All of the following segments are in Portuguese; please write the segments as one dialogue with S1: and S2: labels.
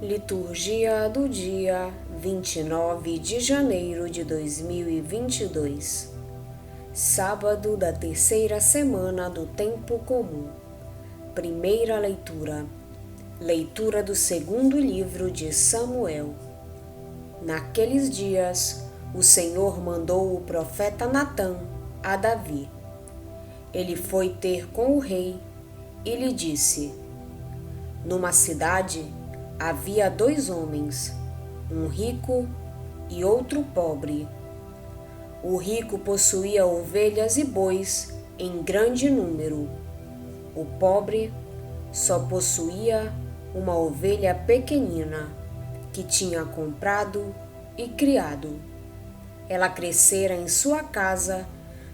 S1: Liturgia do dia 29 de janeiro de 2022, sábado da terceira semana do Tempo Comum. Primeira leitura. Leitura do segundo livro de Samuel. Naqueles dias, o Senhor mandou o profeta Natã a Davi. Ele foi ter com o rei e lhe disse: Numa cidade havia 2 homens, um rico e outro pobre. O rico possuía ovelhas e bois em grande número. O pobre só possuía uma ovelha pequenina que tinha comprado e criado. Ela crescera em sua casa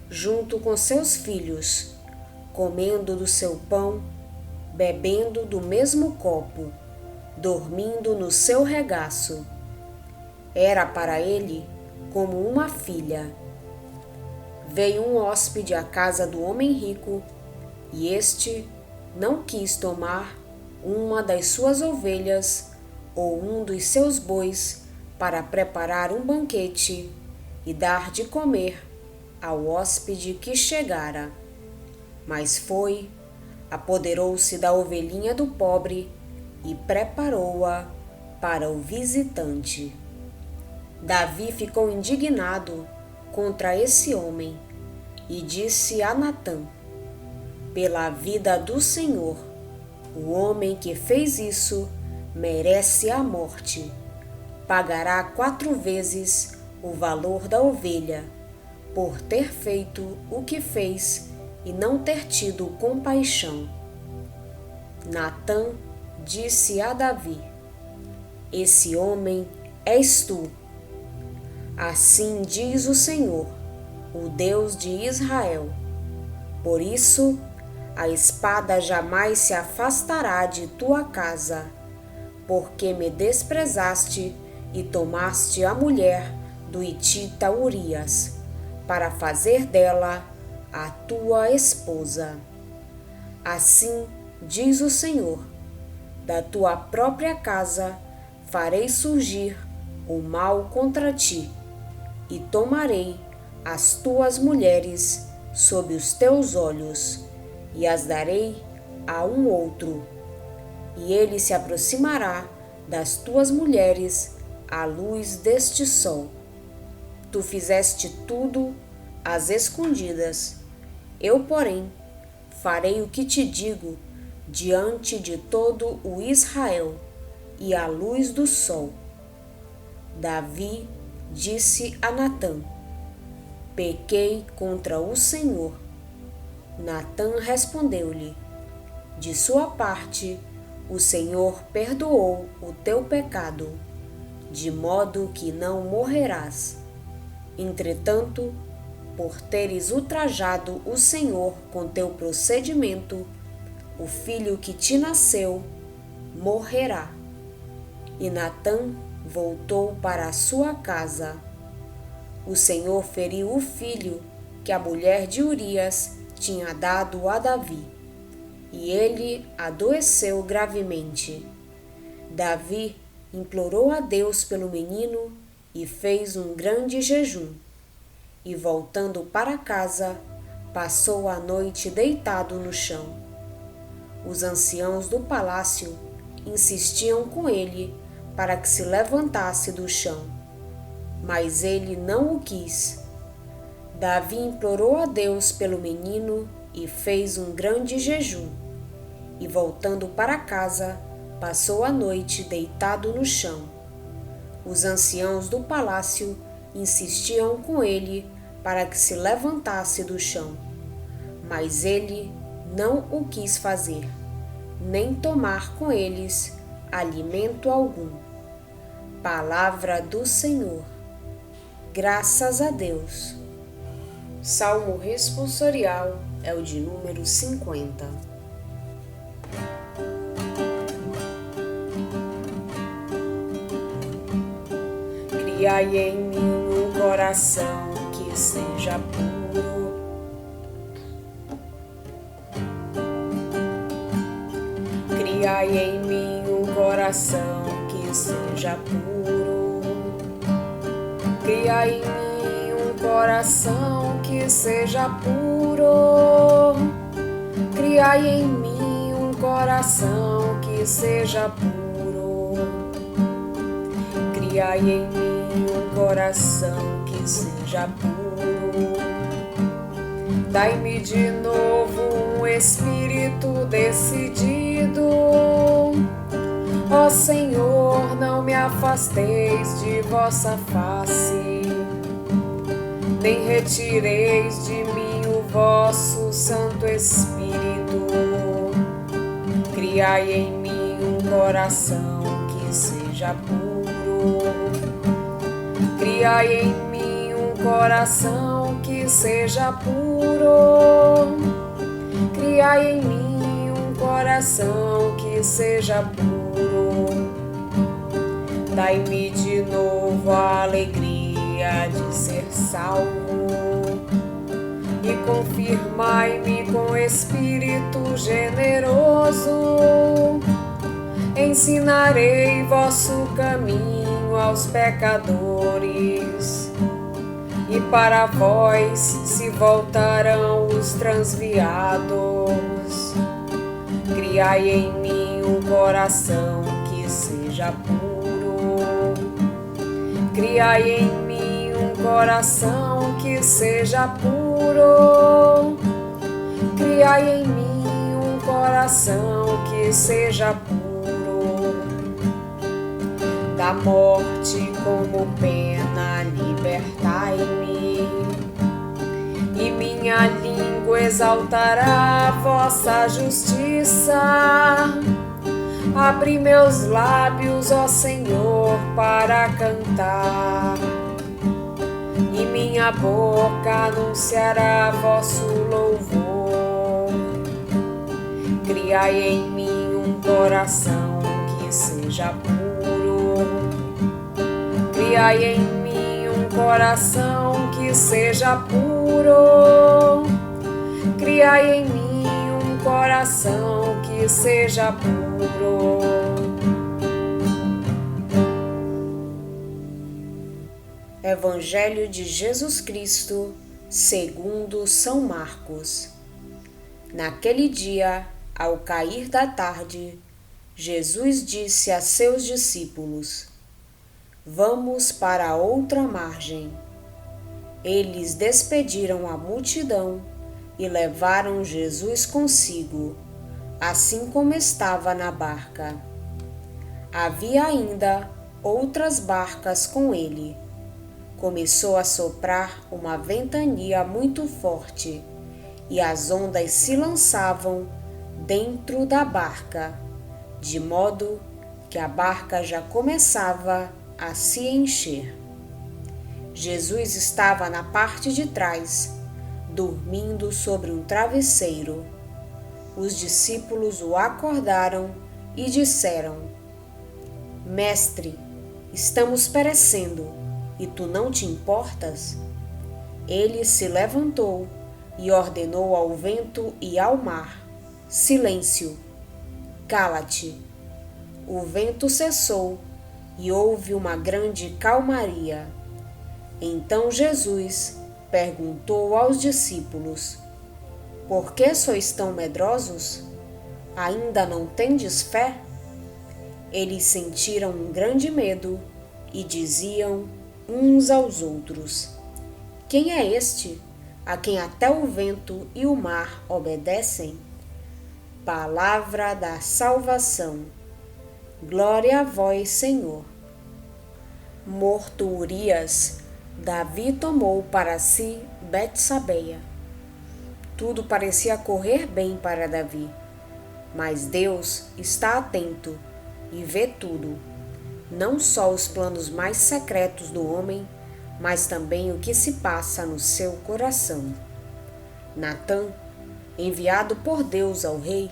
S1: junto com seus filhos, comendo do seu pão, bebendo do mesmo copo, dormindo no seu regaço. Era para ele como uma filha. Veio um hóspede à casa do homem rico, e este não quis tomar uma das suas ovelhas ou um dos seus bois para preparar um banquete e dar de comer ao hóspede que chegara. Mas foi, apoderou-se da ovelhinha do pobre e preparou-a para o visitante. Davi ficou indignado contra esse homem e disse a Natã: Pela vida do Senhor, o homem que fez isso merece a morte. Pagará 4 vezes o valor da ovelha, por ter feito o que fez e não ter tido compaixão. Natã disse a Davi: Esse homem és tu. Assim diz o Senhor, o Deus de Israel: Por isso, a espada jamais se afastará de tua casa, porque me desprezaste e tomaste a mulher do hitita Urias, para fazer dela a tua esposa. Assim diz o Senhor: Da tua própria casa farei surgir o mal contra ti, e tomarei as tuas mulheres sob os teus olhos, e as darei a um outro, e ele se aproximará das tuas mulheres à luz deste sol. Tu fizeste tudo às escondidas. Eu, porém, farei o que te digo diante de todo o Israel e à luz do sol. Davi disse a Natã: Pequei contra o Senhor. Natã respondeu-lhe: De sua parte, o Senhor perdoou o teu pecado, de modo que não morrerás. Entretanto, por teres ultrajado o Senhor com teu procedimento, o filho que te nasceu morrerá. E Natã voltou para a sua casa. O Senhor feriu o filho que a mulher de Urias tinha dado a Davi, e ele adoeceu gravemente. Davi implorou a Deus pelo menino e fez um grande jejum. E voltando para casa, passou a noite deitado no chão. Os anciãos do palácio insistiam com ele para que se levantasse do chão, mas ele não o quis. Davi implorou a Deus pelo menino e fez um grande jejum. E voltando para casa, passou a noite deitado no chão. Os anciãos do palácio insistiam com ele para que se levantasse do chão, mas ele não o quis fazer, nem tomar com eles alimento algum. Palavra do Senhor. Graças a Deus. Salmo responsorial é o de número 50. Criai em mim um coração que seja puro. Criai em mim um coração que que seja puro. Cria em mim um coração que seja puro. Criai em mim um coração que seja puro. Criai em mim um coração que seja puro. Dai-me de novo um espírito decidido. Ó Senhor, não me afasteis de vossa face, nem retireis de mim o vosso Santo Espírito. Criai em mim um coração que seja puro. Criai em mim um coração que seja puro. Criai em mim um coração que seja puro. Dai-me de novo a alegria de ser salvo e confirmai-me com espírito generoso. Ensinarei vosso caminho aos pecadores, e para vós se voltarão os transviados. Criai em mim um coração que seja puro. Criai em mim um coração que seja puro. Criai em mim um coração que seja puro. Da morte como pena libertai-me, e minha língua exaltará a vossa justiça. Abri meus lábios, ó Senhor, para cantar, e minha boca anunciará vosso louvor. Criai em mim um coração que seja puro. Criai em mim um coração que seja puro. Criai em mim um coração que seja puro. Evangelho de Jesus Cristo, segundo São Marcos. Naquele dia, ao cair da tarde, Jesus disse a seus discípulos: Vamos para a outra margem. Eles despediram a multidão e levaram Jesus consigo, assim como estava na barca. Havia ainda outras barcas com ele. Começou a soprar uma ventania muito forte, e as ondas se lançavam dentro da barca, de modo que a barca já começava a se encher. Jesus estava na parte de trás, dormindo sobre um travesseiro. Os discípulos o acordaram e disseram: Mestre, estamos perecendo, e tu não te importas? Ele se levantou e ordenou ao vento e ao mar: Silêncio, cala-te. O vento cessou e houve uma grande calmaria. Então Jesus perguntou aos discípulos: Por que sois tão medrosos? Ainda não tendes fé? Eles sentiram um grande medo e diziam uns aos outros: Quem é este, a quem até o vento e o mar obedecem? Palavra da salvação. Glória a vós, Senhor. Morto Urias, Davi tomou para si Betsabeia. Tudo parecia correr bem para Davi, mas Deus está atento e vê tudo, não só os planos mais secretos do homem, mas também o que se passa no seu coração. Natã, enviado por Deus ao rei,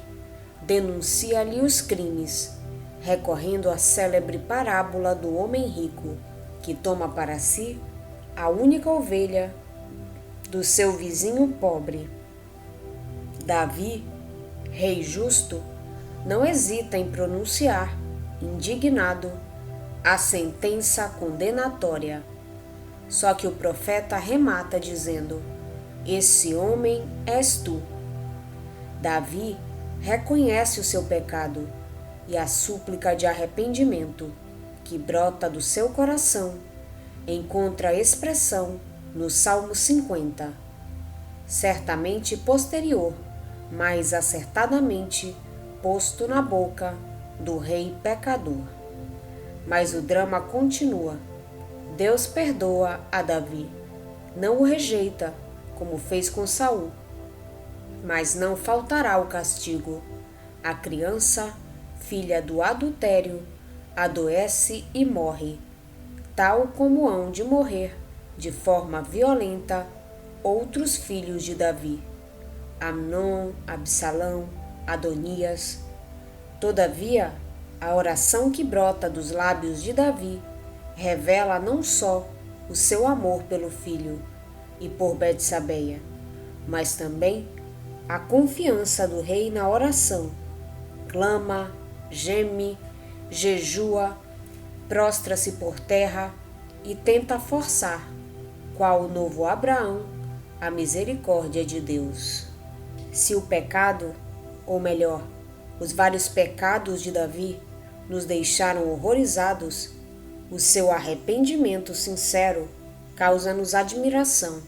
S1: denuncia-lhe os crimes, recorrendo à célebre parábola do homem rico, que toma para si a única ovelha do seu vizinho pobre. Davi, rei justo, não hesita em pronunciar, indignado, a sentença condenatória. Só que o profeta remata dizendo: esse homem és tu. Davi reconhece o seu pecado e a súplica de arrependimento que brota do seu coração encontra expressão no Salmo 50, certamente posterior, mas acertadamente posto na boca do rei pecador. Mas o drama continua. Deus perdoa a Davi, não o rejeita, como fez com Saul. Mas não faltará o castigo. A criança, filha do adultério, adoece e morre, tal como hão de morrer, de forma violenta, outros filhos de Davi: Amnon, Absalão, Adonias. Todavia, a oração que brota dos lábios de Davi revela não só o seu amor pelo filho e por Betsabeia, mas também a confiança do rei na oração. Clama, geme, jejua, prostra-se por terra e tenta forçar, qual o novo Abraão, a misericórdia de Deus. Se o pecado, ou melhor, os vários pecados de Davi nos deixaram horrorizados, o seu arrependimento sincero causa-nos admiração.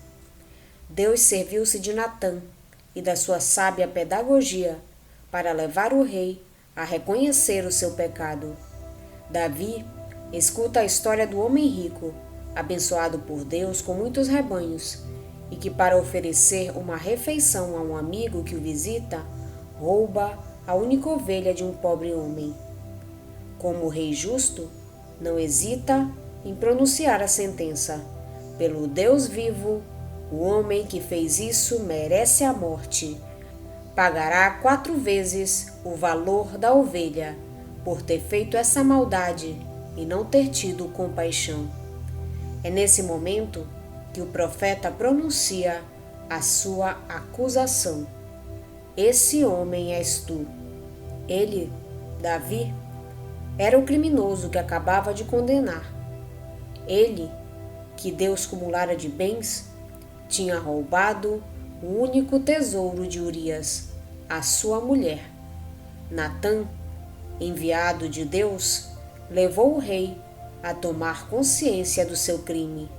S1: Deus serviu-se de Natã e da sua sábia pedagogia para levar o rei a reconhecer o seu pecado. Davi escuta a história do homem rico, abençoado por Deus com muitos rebanhos, e que para oferecer uma refeição a um amigo que o visita, rouba a única ovelha de um pobre homem. Como rei justo, não hesita em pronunciar a sentença: pelo Deus vivo, o homem que fez isso merece a morte. Pagará 4 vezes o valor da ovelha, por ter feito essa maldade e não ter tido compaixão. É nesse momento que o profeta pronuncia a sua acusação: esse homem és tu. Ele, Davi, era o criminoso que acabava de condenar. Ele, que Deus cumulara de bens, tinha roubado o único tesouro de Urias, a sua mulher. Natã, enviado de Deus, levou o rei a tomar consciência do seu crime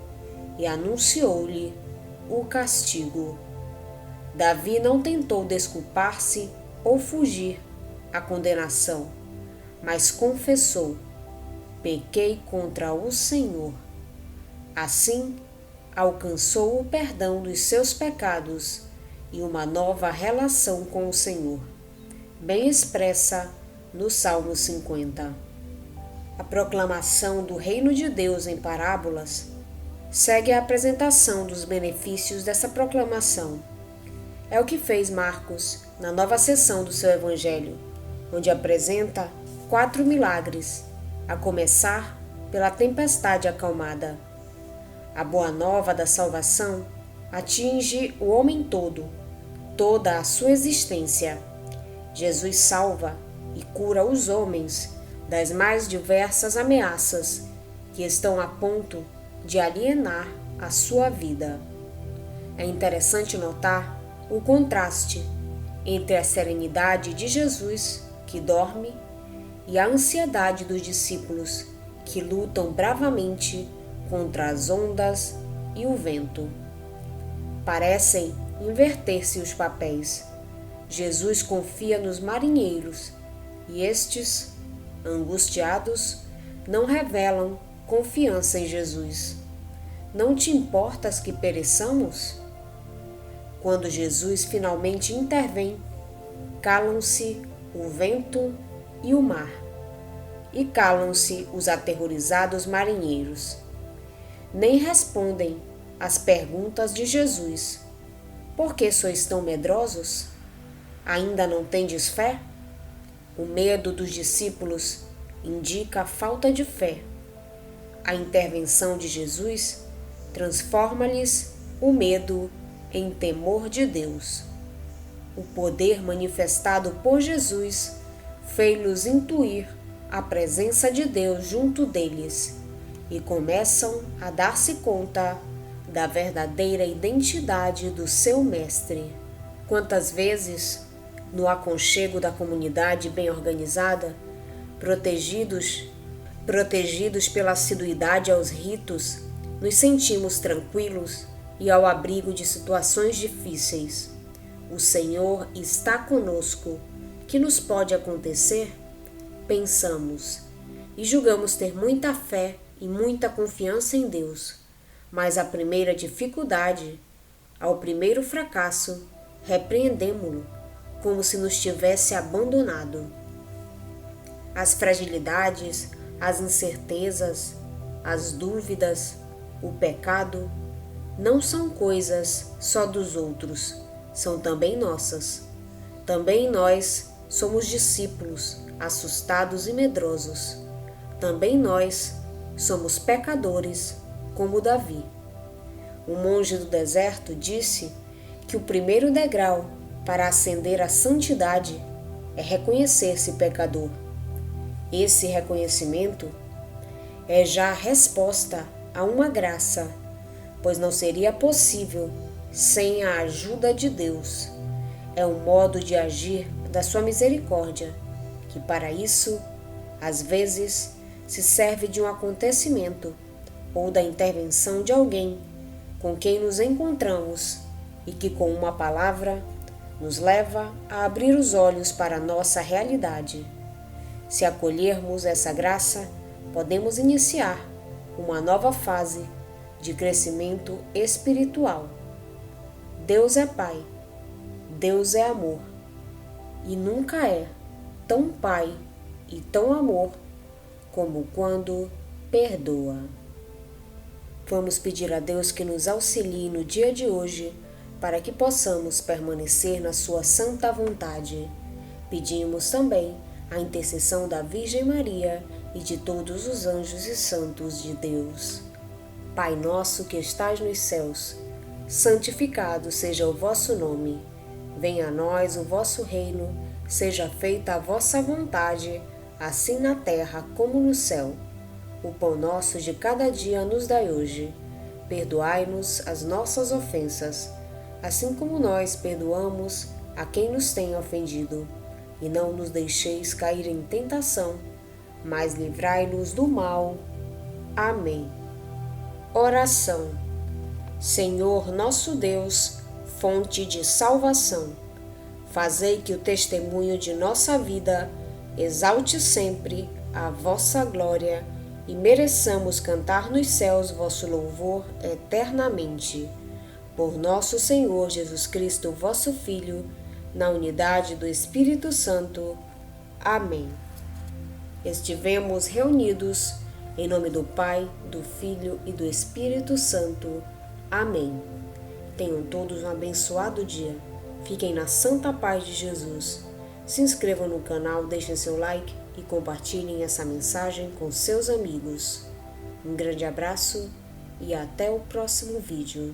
S1: e anunciou-lhe o castigo. Davi não tentou desculpar-se ou fugir à condenação, mas confessou: pequei contra o Senhor. Assim, alcançou o perdão dos seus pecados e uma nova relação com o Senhor, bem expressa no Salmo 50. A proclamação do reino de Deus em parábolas segue a apresentação dos benefícios dessa proclamação. É o que fez Marcos na nova seção do seu Evangelho, onde apresenta 4 milagres, a começar pela tempestade acalmada. A boa nova da salvação atinge o homem todo, toda a sua existência. Jesus salva e cura os homens das mais diversas ameaças que estão a ponto de alienar a sua vida. É interessante notar o contraste entre a serenidade de Jesus, que dorme, e a ansiedade dos discípulos, que lutam bravamente contra as ondas e o vento. Parecem inverter-se os papéis. Jesus confia nos marinheiros e estes, angustiados, não revelam confiança em Jesus. Não te importas que pereçamos? Quando Jesus finalmente intervém, calam-se o vento e o mar, e calam-se os aterrorizados marinheiros. Nem respondem às perguntas de Jesus: por que sois tão medrosos? Ainda não tendes fé? O medo dos discípulos indica a falta de fé. A intervenção de Jesus transforma-lhes o medo em temor de Deus. O poder manifestado por Jesus fez-los intuir a presença de Deus junto deles e começam a dar-se conta da verdadeira identidade do seu mestre. Quantas vezes, no aconchego da comunidade bem organizada, protegidos pela assiduidade aos ritos, nos sentimos tranquilos e ao abrigo de situações difíceis. O Senhor está conosco. Que nos pode acontecer? Pensamos e julgamos ter muita fé e muita confiança em Deus, mas à primeira dificuldade, ao primeiro fracasso, repreendemo-lo como se nos tivesse abandonado. As fragilidades, as incertezas, as dúvidas, o pecado, não são coisas só dos outros, são também nossas. Também nós somos discípulos, assustados e medrosos. Também nós somos pecadores, como Davi. O monge do deserto disse que o primeiro degrau para ascender à santidade é reconhecer-se pecador. Esse reconhecimento é já a resposta a uma graça, pois não seria possível sem a ajuda de Deus. É um modo de agir da sua misericórdia, que para isso, às vezes, se serve de um acontecimento ou da intervenção de alguém com quem nos encontramos e que com uma palavra nos leva a abrir os olhos para a nossa realidade. Se acolhermos essa graça, podemos iniciar uma nova fase de crescimento espiritual. Deus é Pai, Deus é amor, e nunca é tão Pai e tão amor como quando perdoa. Vamos pedir a Deus que nos auxilie no dia de hoje para que possamos permanecer na sua santa vontade. Pedimos também a intercessão da Virgem Maria e de todos os anjos e santos de Deus. Pai nosso que estais nos céus, santificado seja o vosso nome. Venha a nós o vosso reino, seja feita a vossa vontade, assim na terra como no céu. O pão nosso de cada dia nos dai hoje. Perdoai-nos as nossas ofensas, assim como nós perdoamos a quem nos tem ofendido. E não nos deixeis cair em tentação, mas livrai-nos do mal. Amém. Oração. Senhor nosso Deus, fonte de salvação, fazei que o testemunho de nossa vida exalte sempre a vossa glória e mereçamos cantar nos céus vosso louvor eternamente. Por nosso Senhor Jesus Cristo, vosso Filho, na unidade do Espírito Santo. Amém. Estivemos reunidos em nome do Pai, do Filho e do Espírito Santo. Amém. Tenham todos um abençoado dia. Fiquem na santa paz de Jesus. Se inscrevam no canal, deixem seu like e compartilhem essa mensagem com seus amigos. Um grande abraço e até o próximo vídeo.